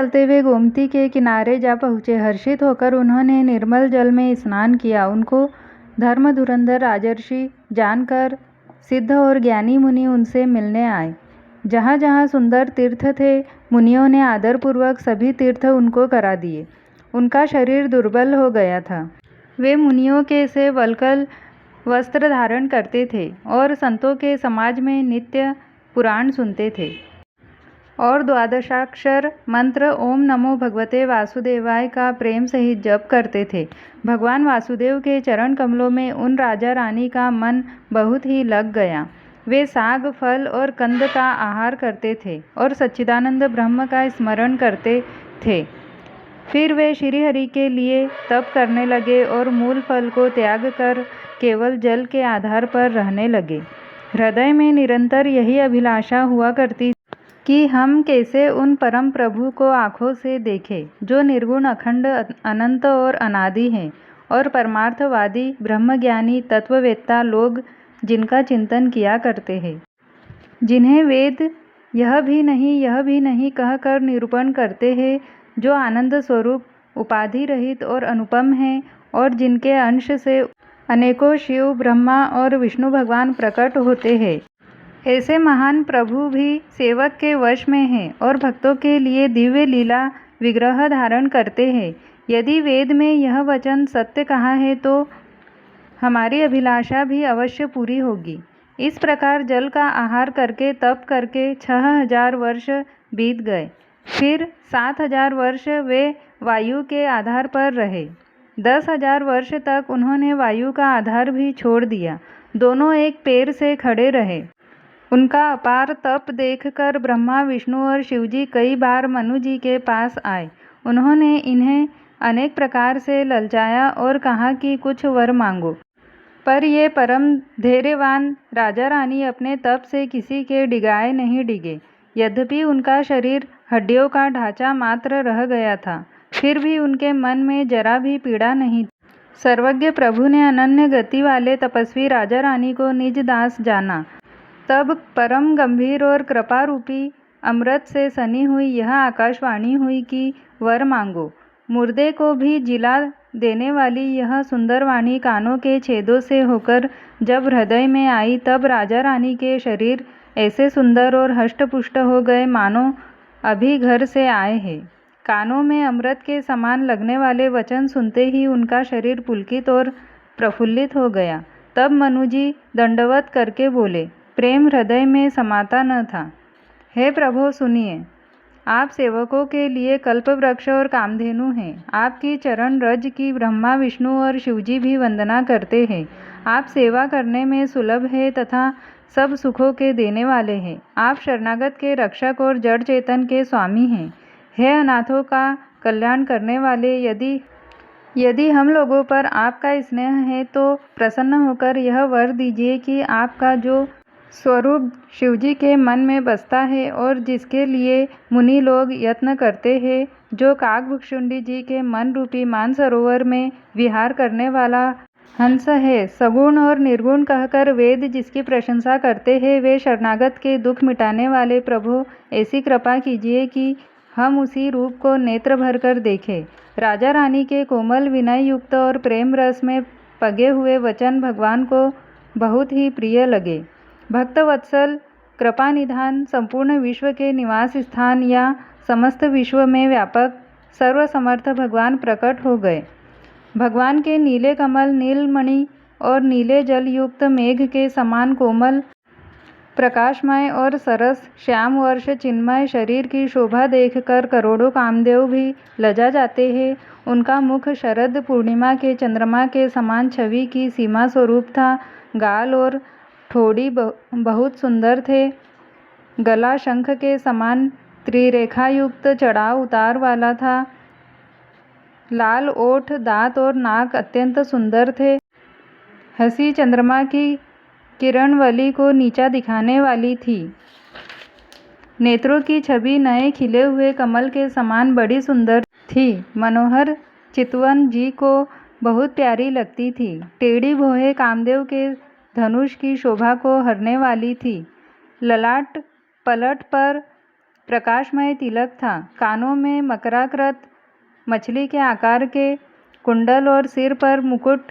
चलते हुए गोमती के किनारे जा पहुँचे। हर्षित होकर उन्होंने निर्मल जल में स्नान किया। उनको धर्म धुरंधर राजर्षि जानकर सिद्ध और ज्ञानी मुनि उनसे मिलने आए। जहाँ जहाँ सुंदर तीर्थ थे, मुनियों ने आदरपूर्वक सभी तीर्थ उनको करा दिए। उनका शरीर दुर्बल हो गया था। वे मुनियों के से वल्कल वस्त्र धारण करते थे और संतों के समाज में नित्य पुराण सुनते थे और द्वादशाक्षर मंत्र ओम नमो भगवते वासुदेवाय का प्रेम सहित जप करते थे। भगवान वासुदेव के चरण कमलों में उन राजा रानी का मन बहुत ही लग गया। वे साग, फल और कंद का आहार करते थे और सच्चिदानंद ब्रह्म का स्मरण करते थे। फिर वे श्रीहरि के लिए तप करने लगे और मूल फल को त्याग कर केवल जल के आधार पर रहने लगे। हृदय में निरंतर यही अभिलाषा हुआ करती कि हम कैसे उन परम प्रभु को आँखों से देखें, जो निर्गुण, अखंड, अनंत और अनादि हैं, और परमार्थवादी ब्रह्मज्ञानी तत्ववेत्ता लोग जिनका चिंतन किया करते हैं, जिन्हें वेद यह भी नहीं कहकर निरूपण करते हैं, जो आनंद स्वरूप, उपाधि रहित और अनुपम हैं, और जिनके अंश से अनेकों शिव, ब्रह्मा और विष्णु भगवान प्रकट होते हैं। ऐसे महान प्रभु भी सेवक के वश में हैं और भक्तों के लिए दिव्य लीला विग्रह धारण करते हैं। यदि वेद में यह वचन सत्य कहा है तो हमारी अभिलाषा भी अवश्य पूरी होगी। इस प्रकार जल का आहार करके तप करके 6000 वर्ष बीत गए। फिर 7000 वर्ष वे वायु के आधार पर रहे। 10,000 वर्ष तक उन्होंने वायु का आधार भी छोड़ दिया। दोनों एक पैर से खड़े रहे। उनका अपार तप देखकर ब्रह्मा, विष्णु और शिवजी कई बार मनु जी के पास आए। उन्होंने इन्हें अनेक प्रकार से ललचाया और कहा कि कुछ वर मांगो, पर ये परम धैर्यवान राजा रानी अपने तप से किसी के डिगाए नहीं डिगे। यद्यपि उनका शरीर हड्डियों का ढांचा मात्र रह गया था, फिर भी उनके मन में जरा भी पीड़ा नहीं थी। सर्वज्ञ प्रभु ने अनन्य गति वाले तपस्वी राजा रानी को निज दास जाना। तब परम गंभीर और कृपा रूपी अमृत से सनी हुई यह आकाशवाणी हुई कि वर मांगो। मुर्दे को भी जिला देने वाली यह सुंदर वाणी कानों के छेदों से होकर जब हृदय में आई, तब राजा रानी के शरीर ऐसे सुंदर और हष्टपुष्ट हो गए मानो अभी घर से आए हैं। कानों में अमृत के समान लगने वाले वचन सुनते ही उनका शरीर पुलकित और प्रफुल्लित हो गया। तब मनुजी दंडवत करके बोले, प्रेम हृदय में समाता न था। हे प्रभो, सुनिए, आप सेवकों के लिए कल्प वृक्ष और कामधेनु हैं। आपकी चरण रज की ब्रह्मा, विष्णु और शिवजी भी वंदना करते हैं। आप सेवा करने में सुलभ है तथा सब सुखों के देने वाले हैं। आप शरणागत के रक्षक और जड़ चेतन के स्वामी हैं। हे अनाथों का कल्याण करने वाले, यदि हम लोगों पर आपका स्नेह है तो प्रसन्न होकर यह वर दीजिए कि आपका जो स्वरूप शिवजी के मन में बसता है और जिसके लिए मुनि लोग यत्न करते हैं, जो काकभुक्षुंडी जी के मन रूपी मानसरोवर में विहार करने वाला हंस है, सगुण और निर्गुण कहकर वेद जिसकी प्रशंसा करते हैं, वे शरणागत के दुख मिटाने वाले प्रभु, ऐसी कृपा कीजिए कि हम उसी रूप को नेत्र भर कर देखें। राजा रानी के कोमल, विनय युक्त और प्रेम रस में पगे हुए वचन भगवान को बहुत ही प्रिय लगे। भक्तवत्सल, कृपा निधान, संपूर्ण विश्व के निवास स्थान या समस्त विश्व में व्यापक सर्वसमर्थ भगवान प्रकट हो गए। भगवान के नीले कमल, नीलमणि और नीले जल युक्त मेघ के समान कोमल, प्रकाशमय और सरस श्याम वर्ष चिन्मय शरीर की शोभा देखकर करोड़ों कामदेव भी लजा जाते हैं। उनका मुख शरद पूर्णिमा के चंद्रमा के समान छवि की सीमा स्वरूप था। गाल और ठोड़ी बहुत सुंदर थे। गला शंख के समान त्रिरेखा युक्त चढ़ाव उतार वाला था। लाल ओठ, दांत और नाक अत्यंत सुंदर थे। हंसी चंद्रमा की किरणवली को नीचा दिखाने वाली थी। नेत्रों की छवि नए खिले हुए कमल के समान बड़ी सुंदर थी। मनोहर चितवन जी को बहुत प्यारी लगती थी। टेढ़ी भौहें कामदेव के धनुष की शोभा को हरने वाली थी। ललाट पलट पर प्रकाशमय तिलक था। कानों में मकराकृत मछली के आकार के कुंडल और सिर पर मुकुट